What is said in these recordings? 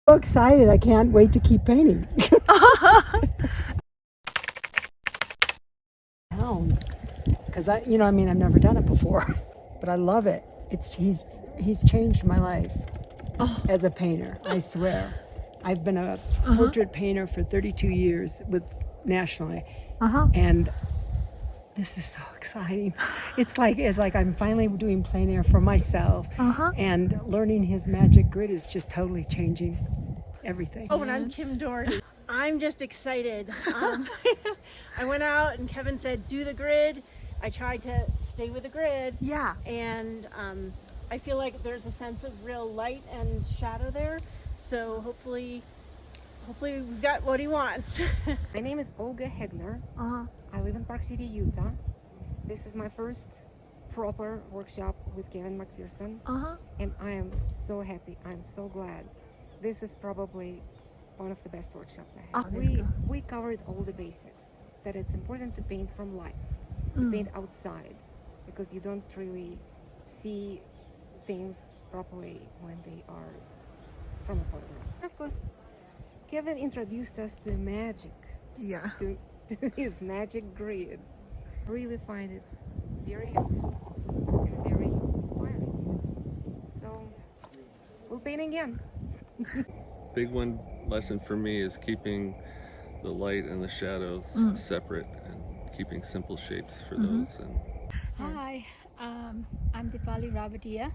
So excited, I can't wait to keep painting. Because I've never done it before, but I love it. He's changed my life as a painter, I swear. I've been a portrait painter for 32 years nationally, and this is so exciting. It's like I'm finally doing plein air for myself, and learning his magic grid is just totally changing everything. Oh, and I'm Kim Doherty. I'm just excited. I went out and Kevin said, do the grid. I tried to stay with the grid. Yeah. And I feel like there's a sense of real light and shadow there. So hopefully we've got what he wants. My name is Olga Hegner. I live in Park City, Utah. This is my first proper workshop with Kevin Macpherson. And I am so happy. I'm so glad. This is probably one of the best workshops I have. We covered all the basics, that it's important to paint from life, to paint outside, because you don't really see things properly when they are from a photograph. Of course, Kevin introduced us to magic, to his magic grid. Really find it very helpful and very inspiring. So we'll paint again. Big one lesson for me is keeping the light and the shadows separate and keeping simple shapes for those. And Hi, I'm Dipali Rabatia.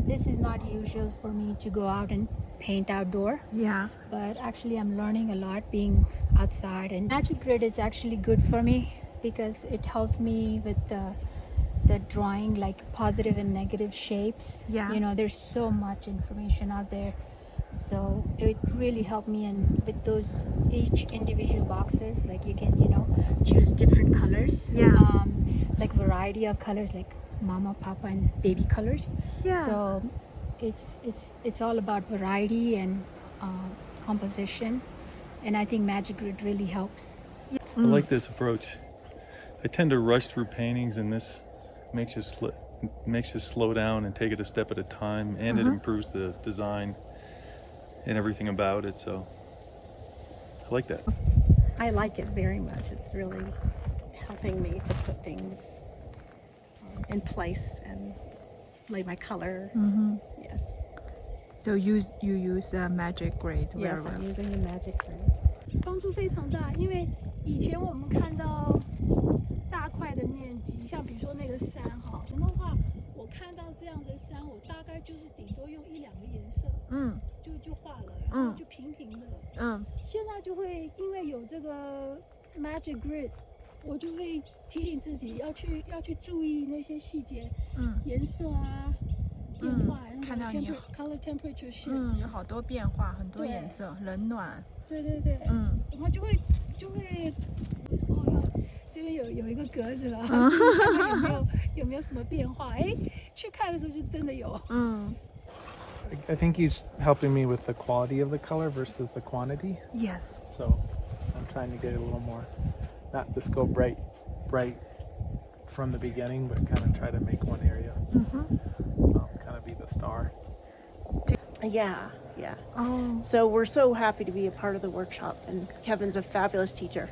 This is not usual for me to go out and paint outdoor. Yeah. But actually I'm learning a lot being outside, and Magic Grid is actually good for me because it helps me with the drawing, like positive and negative shapes. Yeah. There's so much information out there. So it really helped me, and with those each individual boxes, like you can choose different colors, like variety of colors, like mama, papa, and baby colors. So it's all about variety and composition, and I think Magic Grid really helps. I like this approach. I tend to rush through paintings, and this makes you slow down and take it a step at a time, and it improves the design and everything about it, so I like that. I like it very much. It's really helping me to put things in place and lay my color. Yes. So you use Magic Grid very Yes, well. I'm using the Magic Grid. 帮助非常大，因为以前我们看到大块的面积，像比如说那个山哈，的话，我看到这样子的山，我大概就是顶多用1-2个颜色，就画了，然后就平平的，现在就会因为有这个 Magic Grid， 我就会提醒自己要去注意那些细节，颜色啊。变化，看到你 color temperature shift， 有好多变化，很多颜色，冷暖。对，然后就会这边有一个格子了，有没有什么变化？去看的时候就真的有。I think he's helping me with the quality of the color versus the quantity. Yes. So I'm trying to get it a little more, not just go bright from the beginning, but kind of try to make one area kind of be the star. Yeah. Oh. So we're so happy to be a part of the workshop, and Kevin's a fabulous teacher.